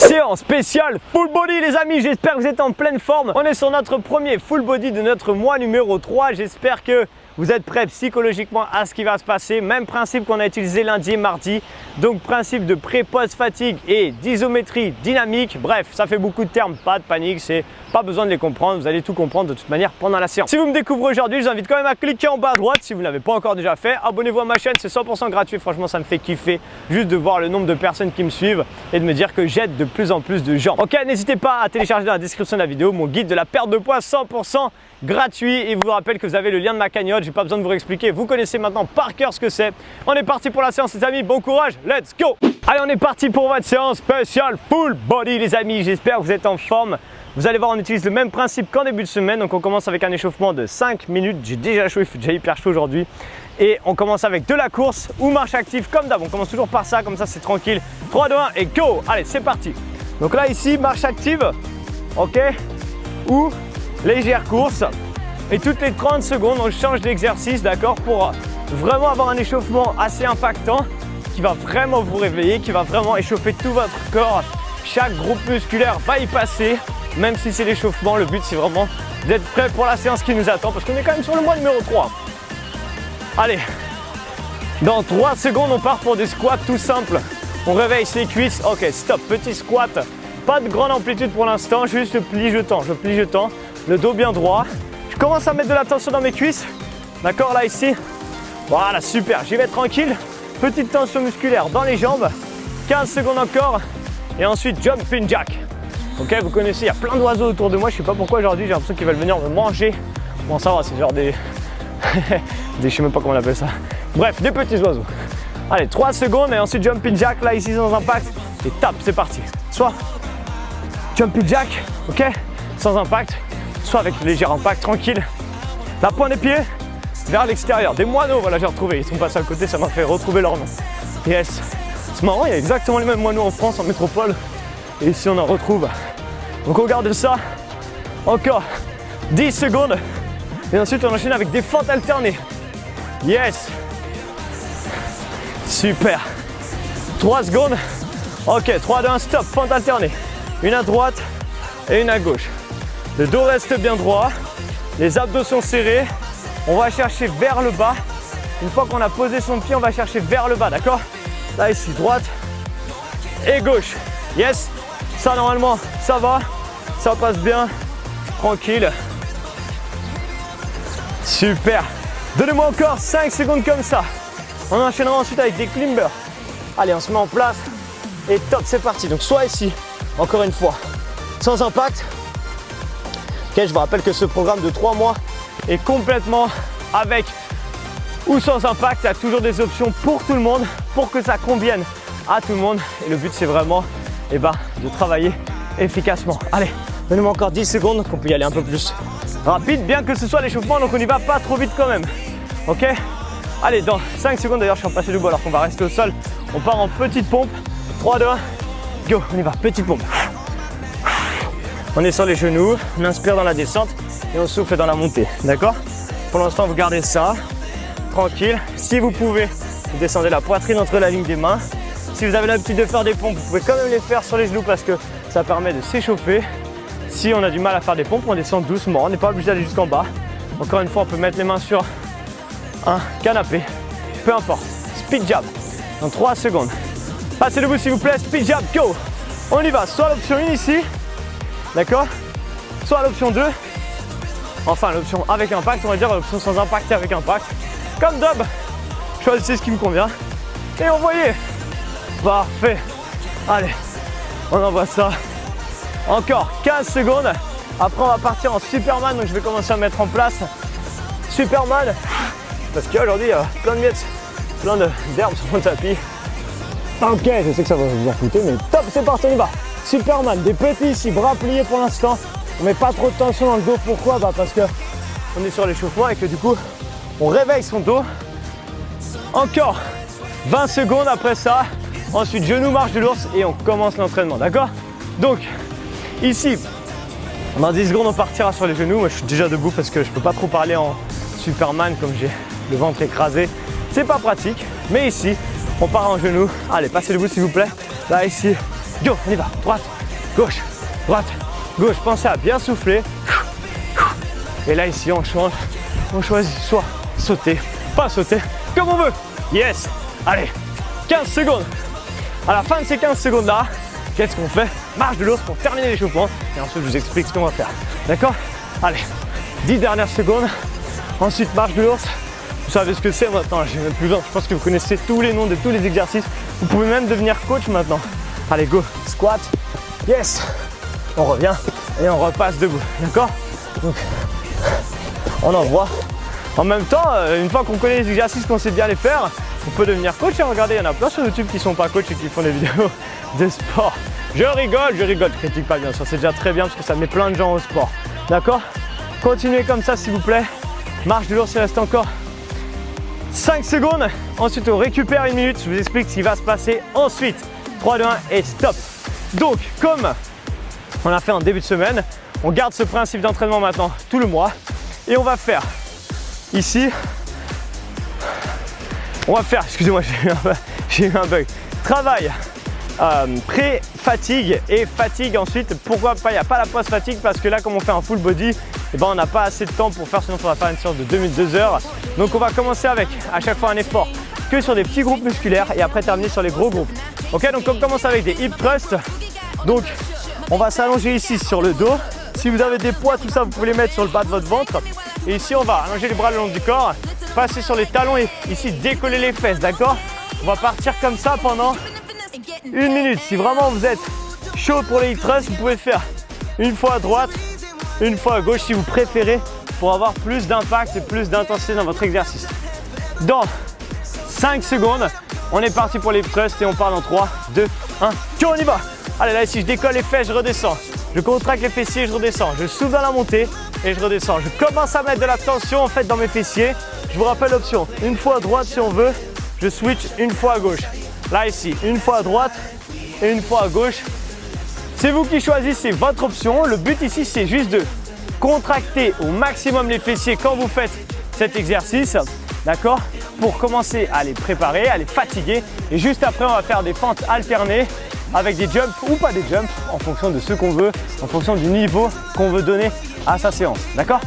Séance spéciale full body les amis, j'espère que vous êtes en pleine forme. On est sur notre premier full body de notre mois numéro 3. J'espère que vous êtes prêts psychologiquement à ce qui va se passer. Même principe qu'on a utilisé lundi et mardi. Donc principe de pré-post-fatigue et d'isométrie dynamique. Bref, ça fait beaucoup de termes, pas de panique, c'est pas besoin de les comprendre. Vous allez tout comprendre de toute manière pendant la séance. Si vous me découvrez aujourd'hui, je vous invite quand même à cliquer en bas à droite si vous ne l'avez pas encore déjà fait. Abonnez-vous à ma chaîne, c'est 100% gratuit. Franchement, ça me fait kiffer juste de voir le nombre de personnes qui me suivent et de me dire que j'aide de plus en plus de gens. Ok, n'hésitez pas à télécharger dans la description de la vidéo mon guide de la perte de poids 100% gratuit. Et je vous rappelle que vous avez le lien de ma cagnotte. J'ai pas besoin de vous expliquer. Vous connaissez maintenant par cœur ce que c'est. On est parti pour la séance les amis. Bon courage, let's go! Allez, on est parti pour votre séance spéciale full body les amis. J'espère que vous êtes en forme. Vous allez voir, on utilise le même principe qu'en début de semaine. Donc on commence avec un échauffement de 5 minutes. J'ai déjà chaud, il fait déjà hyper chaud aujourd'hui. Et on commence avec de la course ou marche active comme d'hab. On commence toujours par ça, comme ça c'est tranquille. 3, 2, 1 et go! Allez, c'est parti. Donc là ici, marche active, ok, ou légère course. Et toutes les 30 secondes, on change d'exercice, d'accord, pour vraiment avoir un échauffement assez impactant qui va vraiment vous réveiller, qui va vraiment échauffer tout votre corps. Chaque groupe musculaire va y passer, même si c'est l'échauffement. Le but, c'est vraiment d'être prêt pour la séance qui nous attend parce qu'on est quand même sur le mois numéro 3. Allez, dans 3 secondes, on part pour des squats tout simples. On réveille ses cuisses. Ok, stop, petit squat. Pas de grande amplitude pour l'instant, juste je plie, je tends, le dos bien droit. Je commence à mettre de la tension dans mes cuisses. D'accord, là, ici. Voilà, super, j'y vais tranquille. Petite tension musculaire dans les jambes. 15 secondes encore. Et ensuite, jumping jack. Ok, vous connaissez, il y a plein d'oiseaux autour de moi. Je sais pas pourquoi aujourd'hui, j'ai l'impression qu'ils veulent venir me manger. Bon, ça va, c'est genre des... je sais même pas comment on appelle ça. Bref, des petits oiseaux. Allez, 3 secondes et ensuite jumping jack, là, ici, sans impact. Et tape, c'est parti. Soit jumping jack, ok, sans impact, soit avec léger impact, tranquille. La pointe des pieds vers l'extérieur. Des moineaux, voilà, j'ai retrouvé. Ils sont passés à côté, ça m'a fait retrouver leur nom. Yes. C'est marrant, il y a exactement les mêmes moineaux en France, en métropole. Et ici, on en retrouve. Donc, on garde ça. Encore 10 secondes. Et ensuite, on enchaîne avec des fentes alternées. Yes. Super. 3 secondes. Ok, 3, 2, 1, stop. Fente alternée. Une à droite et une à gauche. Le dos reste bien droit. Les abdos sont serrés. On va chercher vers le bas. Une fois qu'on a posé son pied, on va chercher vers le bas, d'accord? Là, ici, droite et gauche. Yes. Ça, normalement, ça va. Ça passe bien. Tranquille. Super. Donnez-moi encore 5 secondes comme ça. On enchaînera ensuite avec des climbers. Allez, on se met en place. Et top, c'est parti. Donc, soit ici, encore une fois, sans impact. Ok, je vous rappelle que ce programme de 3 mois est complètement avec ou sans impact. Il y a toujours des options pour tout le monde, pour que ça convienne à tout le monde. Et le but, c'est vraiment de travailler efficacement. Allez, donnez-moi encore 10 secondes, qu'on peut y aller un peu plus rapide, bien que ce soit l'échauffement, donc on n'y va pas trop vite quand même. Ok? Allez, dans 5 secondes, d'ailleurs, je suis repassé debout alors qu'on va rester au sol. On part en petite pompe. 3, 2, 1, go, on y va, petite pompe. On est sur les genoux, on inspire dans la descente et on souffle dans la montée, d'accord? Pour l'instant, vous gardez ça, tranquille. Si vous pouvez, vous descendez la poitrine entre la ligne des mains. Si vous avez l'habitude de faire des pompes, vous pouvez quand même les faire sur les genoux parce que ça permet de s'échauffer. Si on a du mal à faire des pompes, on descend doucement, on n'est pas obligé d'aller jusqu'en bas. Encore une fois, on peut mettre les mains sur un canapé, peu importe. Speed jab, dans 3 secondes. Passez debout s'il vous plaît, speed jab, go! On y va, soit l'option 1 ici, d'accord? Soit l'option 2, enfin l'option avec impact, on va dire l'option sans impact et avec impact. Comme d'hab, choisissez ce qui me convient et envoyez. Parfait. Allez, on envoie ça. Encore 15 secondes. Après, on va partir en Superman, donc je vais commencer à mettre en place Superman. Parce qu'aujourd'hui, il y a plein de miettes, plein d'herbes sur mon tapis. Ok, je sais que ça va vous en foutre, mais top, c'est parti, on y va. Superman, des petits ici, bras pliés pour l'instant. On met pas trop de tension dans le dos, pourquoi? Parce que on est sur l'échauffement et que du coup, on réveille son dos. Encore 20 secondes après ça. Ensuite, genou, marche de l'ours et on commence l'entraînement, d'accord? Donc, ici, dans 10 secondes, on partira sur les genoux. Moi, je suis déjà debout parce que je peux pas trop parler en Superman comme j'ai le ventre écrasé. C'est pas pratique, mais ici, on part en genoux. Allez, passez debout s'il vous plaît. Là, ici, Go, on y va. Droite, gauche, droite, gauche. Pensez à bien souffler. Et là, ici, on change. On choisit soit sauter, pas sauter, comme on veut. Yes. Allez, 15 secondes. À la fin de ces 15 secondes-là, qu'est-ce qu'on fait? Marche de l'ours pour terminer l'échauffement. Et ensuite, je vous explique ce qu'on va faire. D'accord? Allez, 10 dernières secondes. Ensuite, marche de l'ours. Vous savez ce que c'est maintenant, j'ai même plus besoin. Je pense que vous connaissez tous les noms de tous les exercices. Vous pouvez même devenir coach maintenant. Allez, go, squat. Yes. On revient et on repasse debout. D'accord? Donc, on envoie. En même temps, une fois qu'on connaît les exercices, qu'on sait bien les faire, on peut devenir coach. Et regardez, il y en a plein sur YouTube qui sont pas coachs et qui font des vidéos de sport. Je rigole, je critique pas bien sûr. C'est déjà très bien parce que ça met plein de gens au sport. D'accord? Continuez comme ça s'il vous plaît. Marche de l'ours, il reste encore 5 secondes. Ensuite, on récupère 1 minute. Je vous explique ce qui va se passer ensuite. 3, 2, 1 et stop. Donc, comme on a fait en début de semaine, on garde ce principe d'entraînement maintenant tout le mois. Et on va faire ici. On va faire, excusez-moi, j'ai eu un bug. Travail pré-fatigue et fatigue ensuite. Pourquoi pas? Il n'y a pas la post-fatigue parce que là, comme on fait un full body, eh ben, on n'a pas assez de temps pour faire, sinon on va faire une séance de 2 heures. Donc on va commencer avec à chaque fois un effort que sur des petits groupes musculaires et après terminer sur les gros groupes. Ok, donc on commence avec des hip thrusts. Donc on va s'allonger ici sur le dos. Si vous avez des poids, tout ça, vous pouvez les mettre sur le bas de votre ventre. Et ici, on va allonger les bras le long du corps, passer sur les talons et ici décoller les fesses, d'accord? On va partir comme ça pendant 1 minute. Si vraiment vous êtes chaud pour les hip thrusts, vous pouvez faire une fois à droite, une fois à gauche si vous préférez pour avoir plus d'impact et plus d'intensité dans votre exercice. Dans 5 secondes, on est parti pour les hip thrusts et on part dans 3, 2, 1. On y va! Allez, là ici, je décolle les fesses, je redescends. Je contracte les fessiers, je redescends. Je souffle dans la montée et je redescends. Je commence à mettre de la tension en fait dans mes fessiers. Je vous rappelle l'option. Une fois à droite si on veut, je switch une fois à gauche. Là ici, une fois à droite et une fois à gauche. C'est vous qui choisissez votre option. Le but ici, c'est juste de contracter au maximum les fessiers quand vous faites cet exercice. D'accord? Pour commencer à les préparer, à les fatiguer. Et juste après, on va faire des fentes alternées avec des jumps ou pas des jumps en fonction de ce qu'on veut, en fonction du niveau qu'on veut donner à sa séance. D'accord?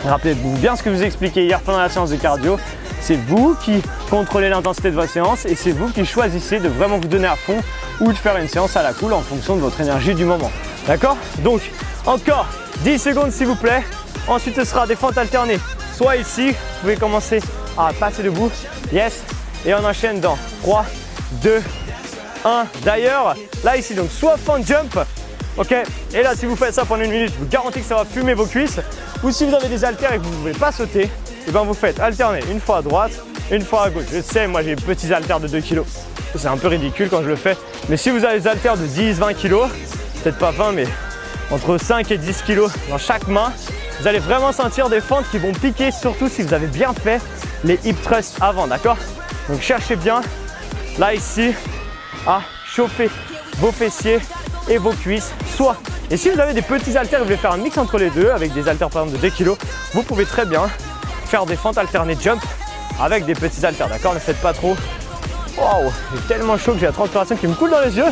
Rappelez-vous bien ce que je vous ai expliqué hier pendant la séance de cardio. C'est vous qui contrôlez l'intensité de votre séance et c'est vous qui choisissez de vraiment vous donner à fond ou de faire une séance à la cool en fonction de votre énergie du moment. D'accord? Donc, encore 10 secondes s'il vous plaît. Ensuite, ce sera des fentes alternées. Soit ici, vous pouvez commencer à passer debout. Yes. Et on enchaîne dans 3, 2, 1. D'ailleurs, là ici, donc soit fente jump. Ok. Et là, si vous faites ça pendant 1 minute, je vous garantis que ça va fumer vos cuisses. Ou si vous avez des haltères et que vous ne pouvez pas sauter, et ben vous faites alterner une fois à droite, une fois à gauche. Je sais, moi j'ai des petits haltères de 2 kg. C'est un peu ridicule quand je le fais. Mais si vous avez des haltères de 10, 20 kg, peut-être pas 20, mais entre 5 et 10 kg dans chaque main, vous allez vraiment sentir des fentes qui vont piquer, surtout si vous avez bien fait les hip thrusts avant, d'accord? Donc cherchez bien, là ici, à chauffer vos fessiers et vos cuisses, soit. Et si vous avez des petits haltères et vous voulez faire un mix entre les deux, avec des haltères par exemple de 2 kg, vous pouvez très bien faire des fentes alternées jump avec des petits haltères, d'accord? Ne faites pas trop. Waouh, j'ai tellement chaud que j'ai la transpiration qui me coule dans les yeux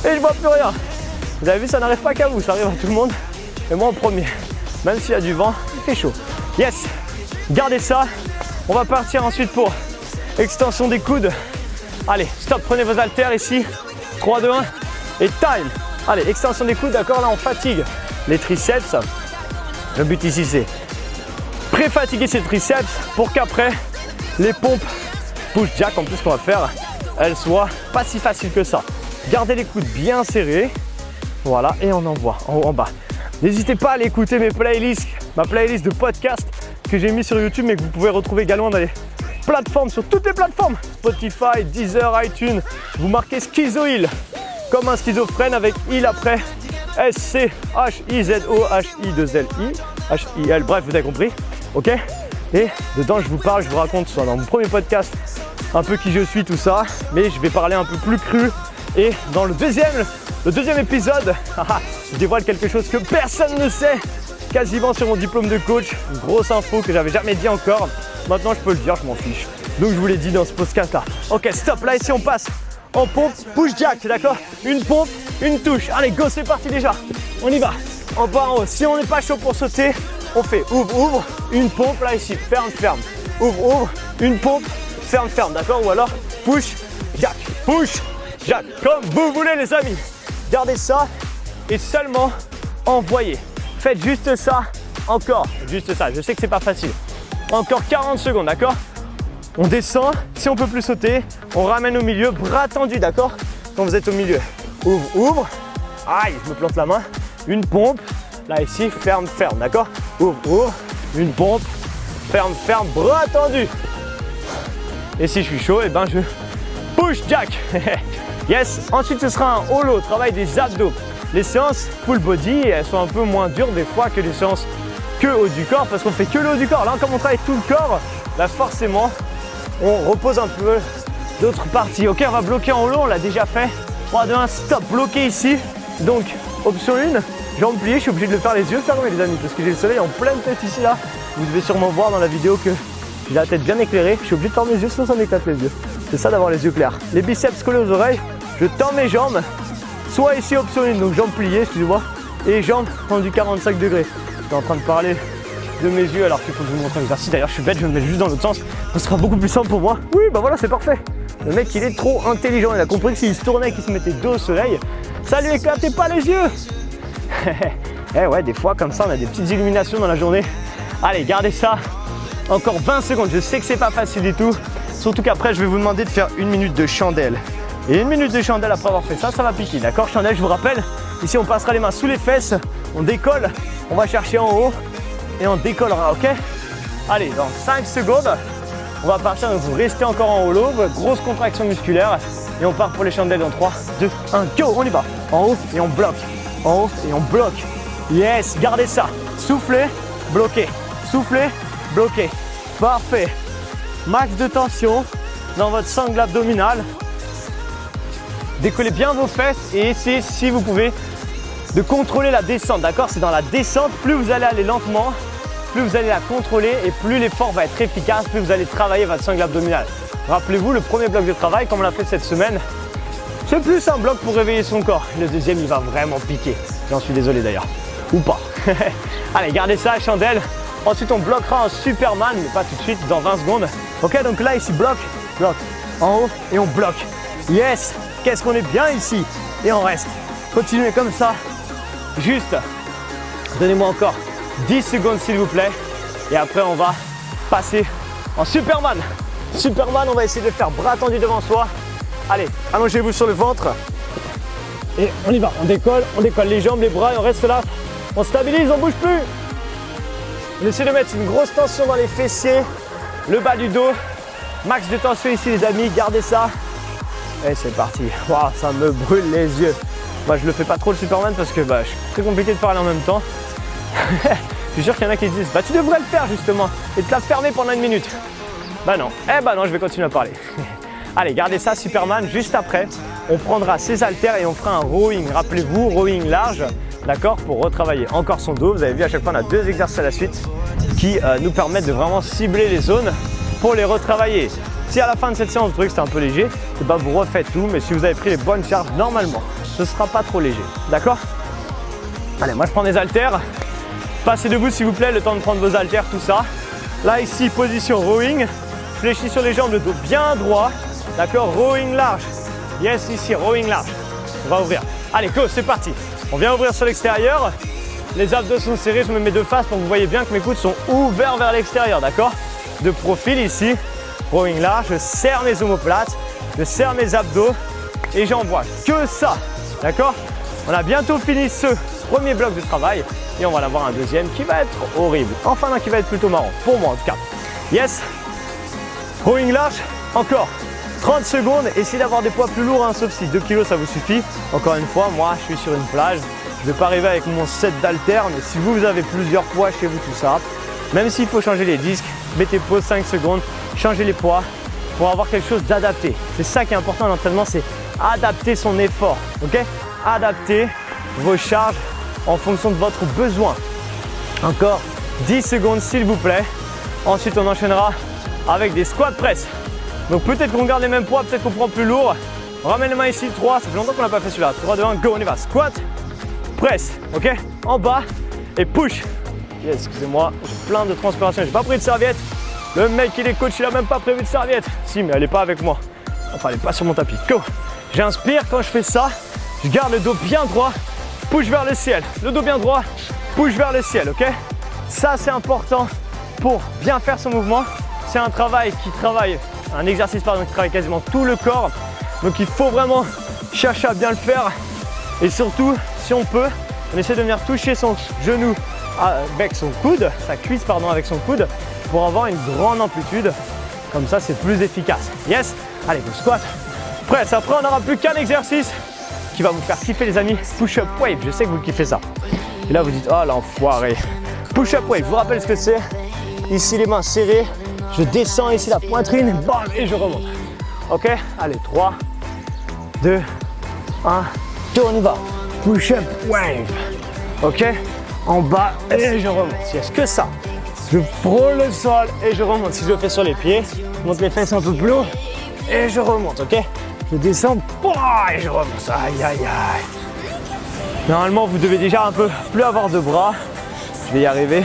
et je vois plus rien. Vous avez vu, ça n'arrive pas qu'à vous, ça arrive à tout le monde et moi en premier. Même s'il y a du vent, il fait chaud. Yes, gardez ça. On va partir ensuite pour extension des coudes. Allez, stop, prenez vos haltères ici. 3, 2, 1 et time. Allez, extension des coudes, d'accord, là on fatigue les triceps. Le but ici c'est pré-fatiguer ces triceps pour qu'après les pompes push jack en plus qu'on va faire, elles soient pas si faciles que ça. Gardez les coudes bien serrés. Voilà, et on envoie en haut en bas. N'hésitez pas à aller écouter mes playlists, ma playlist de podcast que j'ai mis sur YouTube mais que vous pouvez retrouver également dans les plateformes, sur toutes les plateformes. Spotify, Deezer, iTunes. Vous marquez Schizo-Hill comme un schizophrène avec il après. S-C-H-I-Z-O-H-I-2-L-I. H-I-L, bref, vous avez compris. Ok? Et dedans, je vous parle, je vous raconte, soit dans mon premier podcast, un peu qui je suis, tout ça. Mais je vais parler un peu plus cru. Et dans le deuxième épisode, je dévoile quelque chose que personne ne sait quasiment sur mon diplôme de coach. Une grosse info que j'avais jamais dit encore. Maintenant, je peux le dire, je m'en fiche. Donc, je vous l'ai dit dans ce podcast-là. Ok, stop. Là, ici, on passe en pompe, push jack, d'accord? Une pompe, une touche. Allez, go, c'est parti déjà. On y va. En bas, en haut. Si on n'est pas chaud pour sauter, on fait ouvre, ouvre, une pompe là ici, ferme, ferme. Ouvre, ouvre, une pompe, ferme, ferme, d'accord? Ou alors push, jack, comme vous voulez les amis. Gardez ça et seulement envoyez. Faites juste ça, encore, juste ça. Je sais que c'est pas facile. Encore 40 secondes, d'accord? On descend, si on peut plus sauter, on ramène au milieu, bras tendus, d'accord? Quand vous êtes au milieu, ouvre, ouvre. Aïe, je me plante la main. Une pompe, là ici, ferme, ferme, d'accord? Ouvre, ouvre, une pompe, ferme, ferme, bras tendus. Et si je suis chaud, et ben je push jack. Yes, ensuite ce sera un holo, travail des abdos. Les séances full body, elles sont un peu moins dures des fois que les séances que haut du corps, parce qu'on fait que le haut du corps. Là, comme on travaille tout le corps, là forcément, on repose un peu d'autres parties. Ok, on va bloquer en holo, on l'a déjà fait. 3, 2, 1, stop, bloqué ici. Donc, option 1, jambes pliées, je suis obligé de le faire les yeux fermés les amis, parce que j'ai le soleil en pleine tête ici là. Vous devez sûrement voir dans la vidéo que j'ai la tête bien éclairée. Je suis obligé de fermer les yeux, sinon ça m'éclate les yeux. C'est ça d'avoir les yeux clairs. Les biceps collés aux oreilles, je tends mes jambes. Soit ici option 1, donc jambes pliées, excusez-moi, et jambes tendues 45 degrés. Je suis en train de parler de mes yeux alors qu'il faut que je vous montre un exercice. D'ailleurs, je suis bête, je vais me mettre juste dans l'autre sens. Ce sera beaucoup plus simple pour moi. Oui, bah voilà, c'est parfait. Le mec, il est trop intelligent. Il a compris que s'il se tournait et qu'il se mettait dos au soleil, ça lui éclatait pas les yeux. Eh ouais, des fois, comme ça, on a des petites illuminations dans la journée. Allez, gardez ça. Encore 20 secondes. Je sais que c'est pas facile du tout. Surtout qu'après, je vais vous demander de faire 1 minute de chandelle. Et 1 minute de chandelle après avoir fait ça, ça va piquer. D'accord? Chandelle, je vous rappelle, ici, on passera les mains sous les fesses. On décolle. On va chercher en haut. Et on décollera, ok? Allez, dans 5 secondes, on va partir. Donc vous restez encore en holo, grosse contraction musculaire. Et on part pour les chandelles dans 3, 2, 1, go, on y va. En haut et on bloque. En haut et on bloque. Yes, gardez ça. Soufflez, bloquez. Soufflez, bloquez. Parfait. Max de tension dans votre sangle abdominale. Décollez bien vos fesses et essayez, si vous pouvez, de contrôler la descente, d'accord? C'est dans la descente, plus vous allez aller lentement, plus vous allez la contrôler et plus l'effort va être efficace, plus vous allez travailler votre sangle abdominale. Rappelez-vous, le premier bloc de travail, comme on l'a fait cette semaine, c'est plus un bloc pour réveiller son corps. Le deuxième, il va vraiment piquer. J'en suis désolé d'ailleurs. Ou pas. Allez, gardez ça, chandelle. Ensuite, on bloquera en Superman, mais pas tout de suite, dans 20 secondes. Ok, donc là, ici, bloc, bloc, en haut et on bloque. Yes, qu'est-ce qu'on est bien ici. Et on reste. Continuez comme ça. Juste, donnez-moi encore 10 secondes s'il vous plaît. Et après, on va passer en Superman. Superman, on va essayer de faire bras tendus devant soi. Allez, allongez-vous sur le ventre. Et on y va, on décolle les jambes, les bras et on reste là. On stabilise, on bouge plus. On essaie de mettre une grosse tension dans les fessiers, le bas du dos. Max de tension ici les amis, gardez ça. Et c'est parti. Waouh, ça me brûle les yeux. Moi je le fais pas trop le Superman parce que c'est très compliqué de parler en même temps. Je suis sûr qu'il y en a qui se disent tu devrais le faire justement et te la fermer pendant 1 minute. Bah non, non, je vais continuer à parler. Allez, gardez ça Superman. Juste après, on prendra ses haltères et on fera un rowing. Rappelez-vous, rowing large, d'accord, pour retravailler encore son dos. Vous avez vu, à chaque fois, on a 2 exercices à la suite qui nous permettent de vraiment cibler les zones pour les retravailler. Si à la fin de cette séance, vous trouvez que c'est un peu léger, vous refaites tout. Mais si vous avez pris les bonnes charges, normalement, ce ne sera pas trop léger. D'accord? Allez, moi je prends des haltères. Passez debout s'il vous plaît, le temps de prendre vos haltères, tout ça. Là, ici, position rowing. Fléchis sur les jambes, le dos bien droit. D'accord? Rowing large. Yes, ici, rowing large. On va ouvrir. Allez, go, c'est parti. On vient ouvrir sur l'extérieur. Les abdos sont serrés, je me mets de face pour que vous voyez bien que mes coudes sont ouverts vers l'extérieur. D'accord? De profil ici. Rowing large, je serre mes omoplates, je serre mes abdos et j'envoie que ça. D'accord? On a bientôt fini ce premier bloc de travail et on va en avoir un deuxième qui va être horrible. Enfin, un qui va être plutôt marrant, pour moi en tout cas. Yes. Rowing large, encore 30 secondes. Essayez d'avoir des poids plus lourds, sauf si 2 kg ça vous suffit. Encore une fois, moi je suis sur une plage. Je ne vais pas arriver avec mon set d'haltères, mais si vous avez plusieurs poids chez vous, tout ça, même s'il faut changer les disques, mettez pause 5 secondes, changez les poids pour avoir quelque chose d'adapté. C'est ça qui est important dans l'entraînement, c'est adapter son effort. Ok? Adapter vos charges en fonction de votre besoin. Encore 10 secondes s'il vous plaît. Ensuite, on enchaînera avec des squats press. Donc peut-être qu'on garde les mêmes poids, peut-être qu'on prend plus lourd. On ramène les mains ici, 3, ça fait longtemps qu'on n'a pas fait celui-là. 3, 2, 1, go, on y va. Squat, presse, ok? En bas et push. Yes, excusez-moi, j'ai plein de transpiration, j'ai pas pris de serviette. Le mec, il est coach, il a même pas prévu de serviette. Si, mais elle est pas avec moi. Enfin, elle est pas sur mon tapis. Go! J'inspire, quand je fais ça, je garde le dos bien droit, push vers le ciel. Le dos bien droit, push vers le ciel, ok? Ça, c'est important pour bien faire son mouvement. C'est un travail qui travaille, un exercice pardon, qui travaille quasiment tout le corps. Donc il faut vraiment chercher à bien le faire. Et surtout, si on peut, on essaie de venir toucher son genou avec son coude, sa cuisse pardon, avec son coude, pour avoir une grande amplitude. Comme ça, c'est plus efficace. Yes? Allez, go squat. Presse. Après, on n'aura plus qu'un exercice qui va vous faire kiffer les amis. Push-up wave. Je sais que vous kiffez ça. Et là, vous dites, oh l'enfoiré. Push-up wave. Je vous rappelle ce que c'est. Ici, les mains serrées. Je descends ici la poitrine. Bam, et je remonte. Ok? Allez, 3, 2, 1. On y va. Push-up wave. Ok? En bas et je remonte. Yes, que ça. Je frôle le sol et je remonte. Si je le fais sur les pieds, je monte les fesses un peu plus haut et je remonte, ok? Je descends et je remonte. Aïe, aïe, aïe. Normalement, vous devez déjà un peu plus avoir de bras. Je vais y arriver.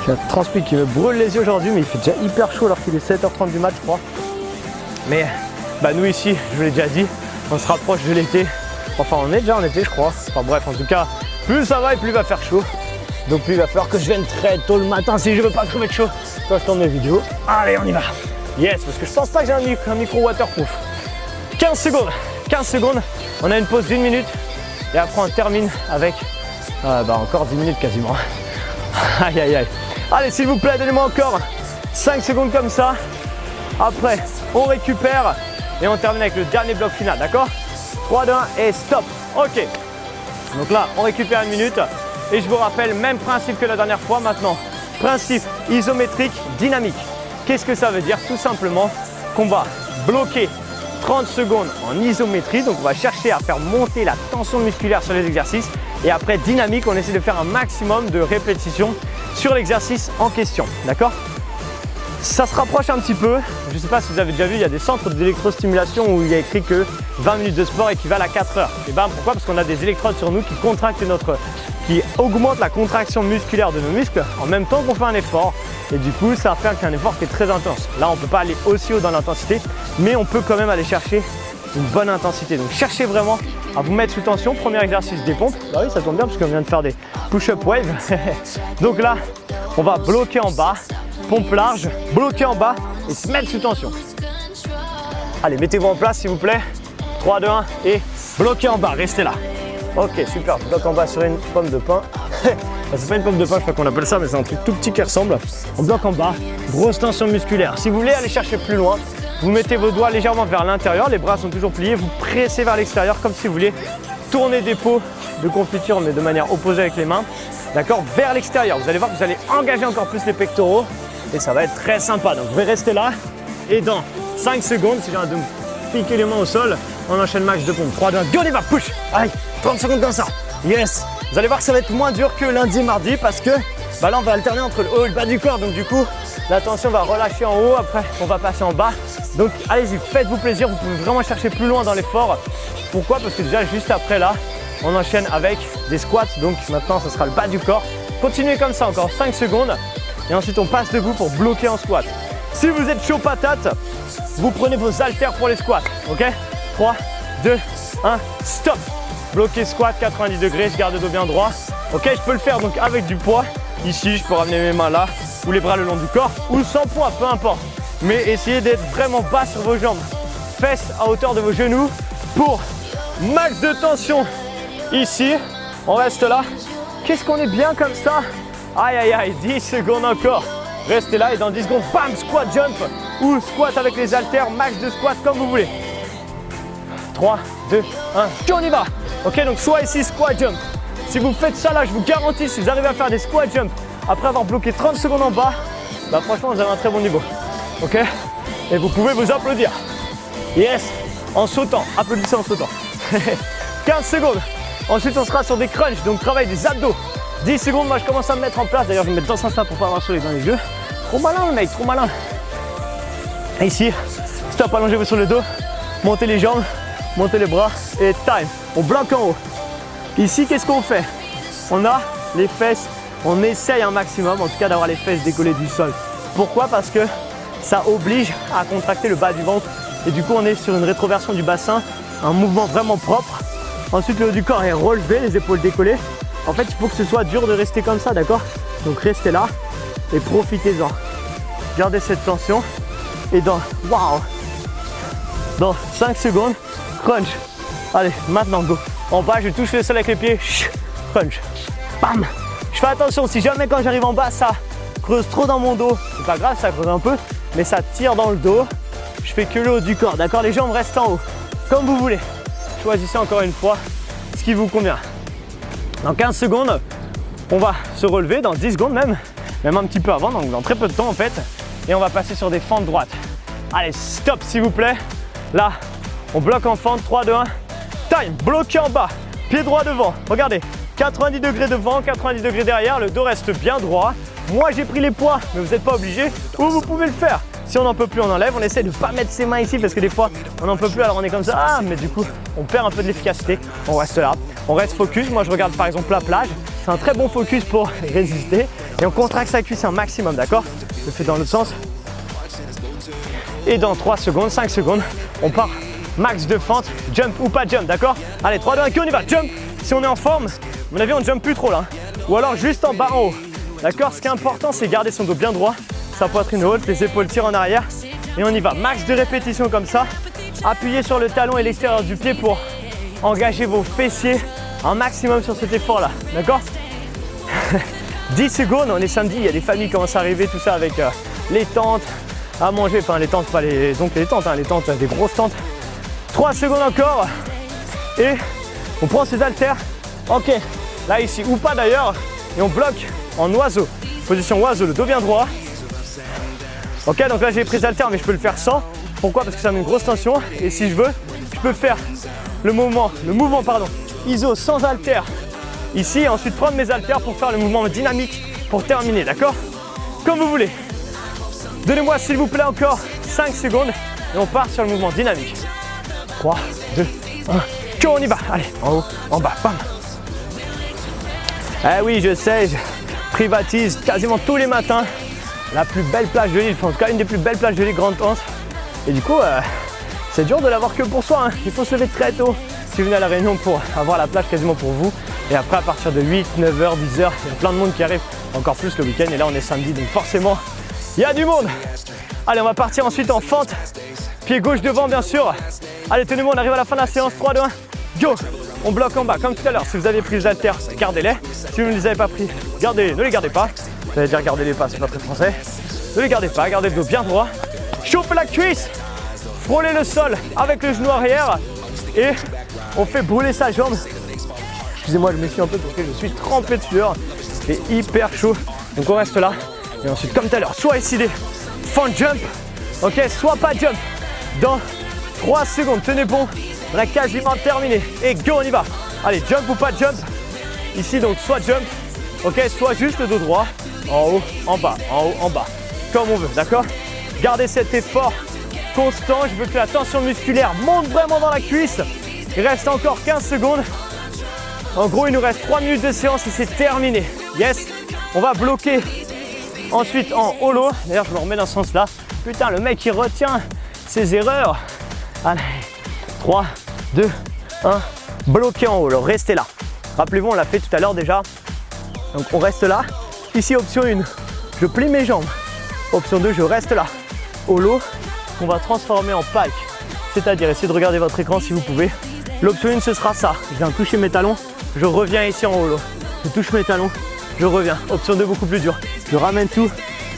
J'ai un transpi qui me brûle les yeux aujourd'hui, mais il fait déjà hyper chaud alors qu'il est 7h30 du mat, je crois. Mais bah, nous ici, je vous l'ai déjà dit, on se rapproche de l'été. Enfin, on est déjà en été, je crois. Enfin bref, en tout cas, plus ça va et plus il va faire chaud. Donc plus il va falloir que je vienne très tôt le matin si je veux pas crever de chaud quand je tourne mes vidéos. Allez, on y va. Yes, parce que je pense pas que j'ai un micro waterproof. 15 secondes. 15 secondes. On a une pause d'1 minute. Et après, on termine avec encore 10 minutes quasiment. Aïe, aïe, aïe. Allez, s'il vous plaît, donnez-moi encore 5 secondes comme ça. Après, on récupère et on termine avec le dernier bloc final, d'accord? 3, 2, 1 et stop. Ok. Donc là, on récupère 1 minute. Et je vous rappelle, même principe que la dernière fois maintenant. Principe isométrique dynamique. Qu'est-ce que ça veut dire? Tout simplement qu'on va bloquer 30 secondes en isométrie. Donc on va chercher à faire monter la tension musculaire sur les exercices. Et après dynamique, on essaie de faire un maximum de répétitions sur l'exercice en question. D'accord? Ça se rapproche un petit peu. Je ne sais pas si vous avez déjà vu, il y a des centres d'électrostimulation où il y a écrit que 20 minutes de sport équivalent à 4 heures. Et ben pourquoi? Parce qu'on a des électrodes sur nous qui augmentent la contraction musculaire de nos muscles en même temps qu'on fait un effort. Et du coup, ça fait qu'un effort qui est très intense. Là, on ne peut pas aller aussi haut dans l'intensité, mais on peut quand même aller chercher une bonne intensité. Donc cherchez vraiment à vous mettre sous tension. Premier exercice des pompes. Bah oui, ça tombe bien parce qu'on vient de faire des push-up wave. Donc là, on va bloquer en bas. Pompe large, bloquer en bas et se mettre sous tension. Allez, mettez-vous en place s'il vous plaît. 3, 2, 1 et bloquez en bas, restez là. Ok, super, je bloque en bas sur une pomme de pain. C'est pas une pomme de pain, je crois qu'on appelle ça, mais c'est un truc tout petit qui ressemble. On bloque en bas, grosse tension musculaire. Si vous voulez aller chercher plus loin, vous mettez vos doigts légèrement vers l'intérieur, les bras sont toujours pliés, vous pressez vers l'extérieur comme si vous vouliez tourner des pots de confiture, mais de manière opposée avec les mains. D'accord, vers l'extérieur. Vous allez voir que vous allez engager encore plus les pectoraux. Et ça va être très sympa. Donc, vous vais rester là. Et dans 5 secondes, si j'ai un de me piquer les mains au sol, on enchaîne max de pompes. 3, 2, 1, go, on y va, push. Allez, 30 secondes comme ça. Yes. Vous allez voir que ça va être moins dur que lundi, mardi parce que là, on va alterner entre le haut et le bas du corps. Donc, du coup, la tension va relâcher en haut. Après, on va passer en bas. Donc, allez-y, faites-vous plaisir. Vous pouvez vraiment chercher plus loin dans l'effort. Pourquoi? Parce que déjà, juste après là, on enchaîne avec des squats. Donc, maintenant, ce sera le bas du corps. Continuez comme ça, encore 5 secondes. Et ensuite, on passe debout pour bloquer en squat. Si vous êtes chaud patate, vous prenez vos haltères pour les squats. Ok? 3, 2, 1, stop. Bloquer squat, 90 degrés, je garde le dos bien droit. Ok, je peux le faire donc avec du poids. Ici, je peux ramener mes mains là, ou les bras le long du corps, ou sans poids, peu importe. Mais essayez d'être vraiment bas sur vos jambes. Fesses à hauteur de vos genoux pour max de tension. Ici, on reste là. Qu'est-ce qu'on est bien comme ça? Aïe aïe aïe, 10 secondes encore. Restez là et dans 10 secondes, bam, squat jump ou squat avec les haltères, max de squat comme vous voulez. 3, 2, 1, puis on y va. Ok, donc soit ici squat jump. Si vous faites ça là, je vous garantis, si vous arrivez à faire des squat jump après avoir bloqué 30 secondes en bas, bah franchement, vous avez un très bon niveau. Ok? Et vous pouvez vous applaudir. Yes, en sautant, applaudissez en sautant. 15 secondes. Ensuite, on sera sur des crunchs, donc travail des abdos. 10 secondes, moi je commence à me mettre en place. D'ailleurs, je vais me mettre dans ce sens-là pour pas avoir un soleil dans les yeux. Trop malin le mec, trop malin. Et ici, stop, allongez-vous sur le dos. Montez les jambes, montez les bras et time. On bloque en haut. Ici, qu'est-ce qu'on fait? On a les fesses, on essaye un maximum en tout cas d'avoir les fesses décollées du sol. Pourquoi? Parce que ça oblige à contracter le bas du ventre et du coup on est sur une rétroversion du bassin, un mouvement vraiment propre. Ensuite le haut du corps est relevé, les épaules décollées. En fait il faut que ce soit dur de rester comme ça, d'accord? Donc restez là et profitez-en. Gardez cette tension et dans 5 secondes, crunch. Allez, maintenant go. En bas, je touche le sol avec les pieds, crunch. Bam. Je fais attention, si jamais quand j'arrive en bas, ça creuse trop dans mon dos, c'est pas grave, ça creuse un peu, mais ça tire dans le dos. Je fais que le haut du corps, d'accord? Les jambes restent en haut, comme vous voulez. Choisissez encore une fois ce qui vous convient. Dans 15 secondes, on va se relever, dans 10 secondes même un petit peu avant, donc dans très peu de temps en fait. Et on va passer sur des fentes droites. Allez, stop s'il vous plaît. Là, on bloque en fente, 3, 2, 1. Time, bloqué en bas, pied droit devant. Regardez, 90 degrés devant, 90 degrés derrière, le dos reste bien droit. Moi, j'ai pris les poids, mais vous n'êtes pas obligé ou vous pouvez le faire. Si on n'en peut plus, on enlève. On essaie de ne pas mettre ses mains ici parce que des fois, on n'en peut plus, alors on est comme ça. Ah, mais du coup, on perd un peu de l'efficacité. On reste là, on reste focus. Moi, je regarde par exemple la plage. C'est un très bon focus pour résister. Et on contracte sa cuisse un maximum, d'accord? Je le fais dans l'autre sens. Et dans 3 secondes, 5 secondes, on part max de fente, jump ou pas jump, d'accord? Allez, 3, 2, 1, on y va, jump. Si on est en forme, à mon avis, on ne jump plus trop là. Ou alors juste en bas, en haut. D'accord? Ce qui est important, c'est garder son dos bien droit, sa poitrine haute, les épaules tirent en arrière. Et on y va, max de répétitions comme ça. Appuyez sur le talon et l'extérieur du pied pour engager vos fessiers un maximum sur cet effort-là, d'accord? 10 secondes, on est samedi, il y a des familles qui commencent à arriver, tout ça avec les tentes à manger, enfin les tentes, pas les oncles et les tantes, hein, les tentes, des grosses tentes. 3 secondes encore et on prend ses haltères, ok, là ici ou pas d'ailleurs, et on bloque en oiseau, position oiseau, le dos bien droit. Ok, donc là j'ai pris les haltères mais je peux le faire sans. Pourquoi? Parce que ça met une grosse tension et si je veux, je peux faire le mouvement iso sans haltères ici et ensuite prendre mes haltères pour faire le mouvement dynamique pour terminer, d'accord? Comme vous voulez. Donnez-moi s'il vous plaît encore 5 secondes et on part sur le mouvement dynamique. 3, 2, 1, on y va. Allez, en haut, en bas, bam. Eh oui, je sais, je privatise quasiment tous les matins la plus belle plage de l'île, enfin, en tout cas une des plus belles plages de l'île, Grande Anse. Et du coup, c'est dur de l'avoir que pour soi, hein. Il faut se lever très tôt si vous venez à La Réunion pour avoir la plage quasiment pour vous. Et après, à partir de 8, 9h, 10h, il y a plein de monde qui arrive, encore plus le week-end. Et là, on est samedi, donc forcément, il y a du monde. Allez, on va partir ensuite en fente. Pied gauche devant, bien sûr. Allez, tenez-moi, on arrive à la fin de la séance. 3, 2, 1, go. On bloque en bas, comme tout à l'heure. Si vous avez pris les haltères, gardez-les. Si vous ne les avez pas pris, gardez-les, ne les gardez pas. J'allais dire gardez-les pas, c'est pas très français. Ne les gardez pas, gardez le dos bien droit. Chauffez la cuisse. Frôlez le sol avec le genou arrière. Et on fait brûler sa jambe. Excusez-moi, je me suis un peu parce que je suis trempé de sueur. C'est hyper chaud. Donc on reste là. Et ensuite, comme tout à l'heure, soit décidé, fente jump. Ok, soit pas jump. Dans 3 secondes, tenez bon. On a quasiment terminé. Et go, on y va. Allez, jump ou pas jump. Ici, donc, soit jump. Ok, soit juste le dos droit. En haut, en bas, en haut, en bas. Comme on veut, d'accord? Gardez cet effort constant. Je veux que la tension musculaire monte vraiment dans la cuisse. Il reste encore 15 secondes. En gros, il nous reste 3 minutes de séance et c'est terminé. Yes. On va bloquer ensuite en holo. D'ailleurs, je me remets dans ce sens-là. Putain, le mec, il retient ses erreurs. Allez. 3, 2, 1. Bloqué en holo. Restez là. Rappelez-vous, on l'a fait tout à l'heure déjà. Donc, on reste là. Ici, option 1, je plie mes jambes. Option 2, je reste là. Holo, qu'on va transformer en pike. C'est-à-dire, essayez de regarder votre écran si vous pouvez. L'option 1, ce sera ça. Je viens toucher mes talons. Je reviens ici en holo. Je touche mes talons. Je reviens. Option 2, beaucoup plus dur. Je ramène tout.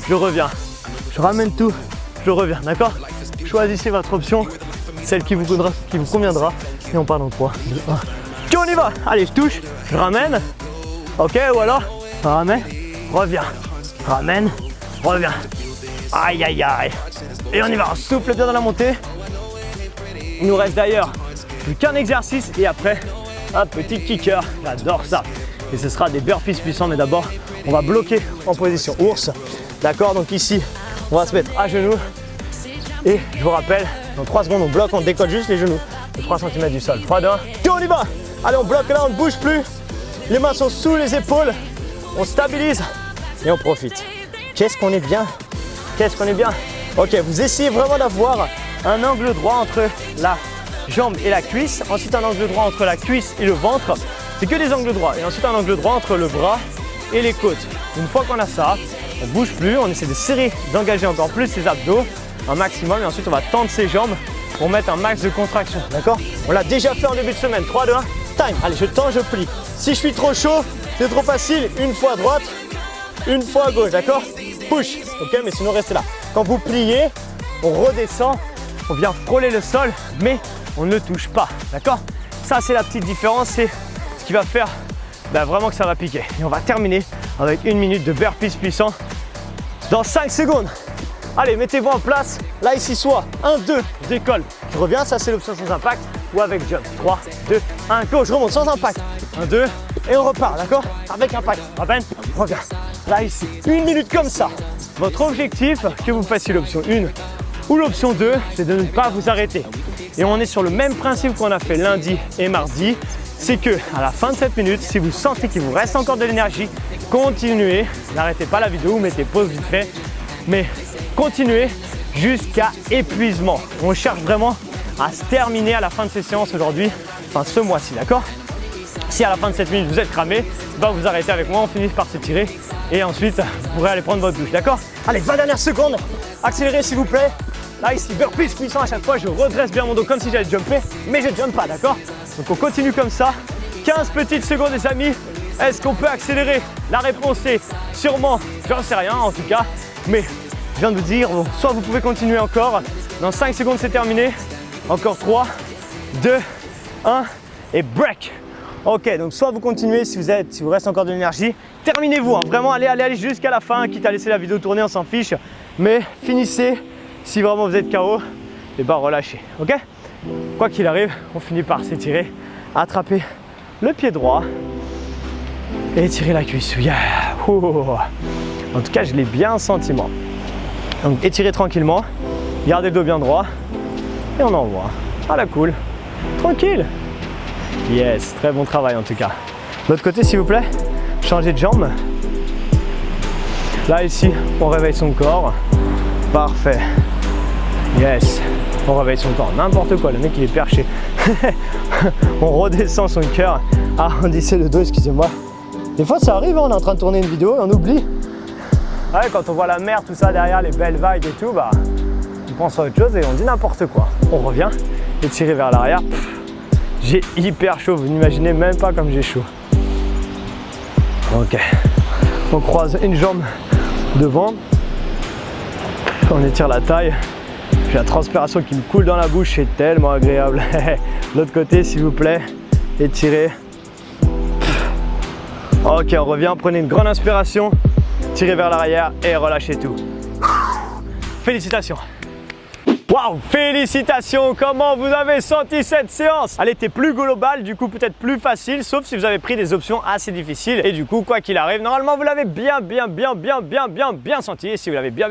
Je reviens. Je ramène tout. Je reviens. D'accord? Choisissez votre option. Celle qui vous conviendra. Et on part dans 3, 2, 1. Et on y va. Allez, je touche. Je ramène. Ok, ou alors, ramène. Reviens. Ramène. Reviens. Aïe, aïe, aïe. Et on y va. On souffle bien dans la montée. Il nous reste d'ailleurs plus qu'un exercice et après un petit kicker. J'adore ça. Et ce sera des burpees puissants, mais d'abord on va bloquer en position ours. D'accord, donc ici on va se mettre à genoux et je vous rappelle Dans 3 secondes, on bloque, on décolle juste les genoux de 3 cm du sol. 3, 2, 1, et on y va. Allez, on bloque là, on ne bouge plus. Les mains sont sous les épaules. On stabilise et on profite. Qu'est-ce qu'on est bien. Qu'est-ce qu'on est bien. Ok, vous essayez vraiment d'avoir un angle droit entre la jambe et la cuisse. Ensuite, un angle droit entre la cuisse et le ventre. C'est que des angles droits. Et ensuite, un angle droit entre le bras et les côtes. Une fois qu'on a ça, on ne bouge plus. On essaie de serrer, d'engager encore plus ses abdos, un maximum. Et ensuite, on va tendre ses jambes pour mettre un max de contraction. D'accord? On l'a déjà fait en début de semaine. 3, 2, 1, time. Allez, je tends, je plie. Si je suis trop chaud, c'est trop facile. Une fois à droite, une fois à gauche. D'accord? Push. Ok, mais sinon, restez là. Quand vous pliez, on redescend. On vient frôler le sol, mais on ne touche pas. D'accord? Ça, c'est la petite différence. C'est ce qui va faire vraiment que ça va piquer. Et on va terminer avec 1 minute de burpees puissants dans 5 secondes. Allez, mettez-vous en place. Là, ici, soit 1, 2, je décolle. Je reviens, ça c'est l'option sans impact ou avec jump. 3, 2, 1, go, je remonte sans impact. 1, 2, et on repart, d'accord? Avec impact. À peine, regarde. Là, ici, 1 minute comme ça. Votre objectif, que vous fassiez l'option 1 ou l'option 2, c'est de ne pas vous arrêter. Et on est sur le même principe qu'on a fait lundi et mardi. C'est que à la fin de cette minute, si vous sentez qu'il vous reste encore de l'énergie, continuez. N'arrêtez pas la vidéo, mettez pause vite fait. Mais continuez jusqu'à épuisement. On cherche vraiment à se terminer à la fin de ces séances aujourd'hui, enfin ce mois-ci, d'accord? Si à la fin de cette minute vous êtes cramé, vous arrêtez avec moi, on finit par s'étirer et ensuite vous pourrez aller prendre votre douche, d'accord? Allez, 20 dernières secondes, accélérez s'il vous plaît. Là ici, burpees puissant à chaque fois, je redresse bien mon dos comme si j'allais jumper, mais je ne jump pas, d'accord? Donc on continue comme ça, 15 petites secondes les amis. Est-ce qu'on peut accélérer? La réponse est sûrement, j'en sais rien en tout cas, mais je viens de vous dire, bon, soit vous pouvez continuer encore, dans 5 secondes c'est terminé, encore 3, 2, 1 et break. Ok, donc soit vous continuez si vous reste encore de l'énergie, terminez-vous, hein, vraiment allez jusqu'à la fin, quitte à laisser la vidéo tourner, on s'en fiche, mais finissez, si vraiment vous êtes KO, et relâchez, ok? Quoi qu'il arrive, on finit par s'étirer, attraper le pied droit et étirer la cuisse. Yeah. En tout cas, je l'ai bien senti moi. Donc étirez tranquillement, gardez le dos bien droit et on envoie. À la cool, tranquille. Yes, très bon travail en tout cas. L'autre côté s'il vous plaît, changez de jambe. Là ici, on réveille son corps. Parfait. Yes, on réveille son corps. N'importe quoi, le mec il est perché. On redescend son cœur. Arrondissez le dos, excusez-moi. Des fois ça arrive, hein, on est en train de tourner une vidéo et on oublie. Ouais, quand on voit la mer, tout ça derrière, les belles vagues et tout, on pense à autre chose et on dit n'importe quoi. On revient, étiré vers l'arrière. J'ai hyper chaud, vous n'imaginez même pas comme j'ai chaud. Ok, on croise une jambe devant, on étire la taille. J'ai la transpiration qui me coule dans la bouche, c'est tellement agréable. L'autre côté s'il vous plaît, étirez. Ok, on revient, prenez une grande inspiration, tirez vers l'arrière et relâchez tout. Félicitations. Waouh, félicitations! Comment vous avez senti cette séance? Elle était plus globale, du coup peut-être plus facile, sauf si vous avez pris des options assez difficiles. Et du coup, quoi qu'il arrive, normalement vous l'avez bien senti. Et si vous l'avez bien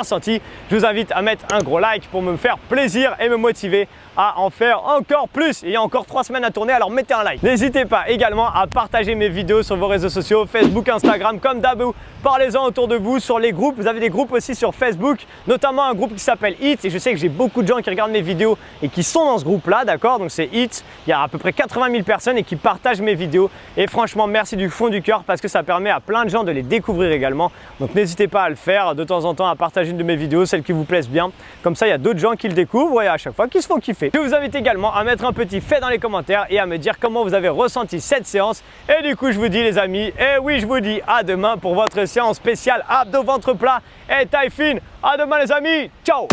senti, je vous invite à mettre un gros like pour me faire plaisir et me motiver à en faire encore plus. Il y a encore 3 semaines à tourner, alors mettez un like. N'hésitez pas également à partager mes vidéos sur vos réseaux sociaux, Facebook, Instagram, comme d'hab. Parlez-en autour de vous sur les groupes. Vous avez des groupes aussi sur Facebook, notamment un groupe qui s'appelle HIIT. Et je sais que j'ai beaucoup de gens qui regardent mes vidéos et qui sont dans ce groupe-là, d'accord? Donc c'est HIIT. Il y a à peu près 80 000 personnes et qui partagent mes vidéos. Et franchement, merci du fond du cœur parce que ça permet à plein de gens de les découvrir également. Donc n'hésitez pas à le faire de temps en temps, à partager une de mes vidéos, celles qui vous plaisent bien. Comme ça, il y a d'autres gens qui le découvrent et à chaque fois qui se font kiffer. Je vous invite également à mettre un petit fait dans les commentaires et à me dire comment vous avez ressenti cette séance. Et du coup, je vous dis les amis, et oui, je vous dis à demain pour votre séance spéciale abdos ventre plat et taille fine. À demain les amis, ciao!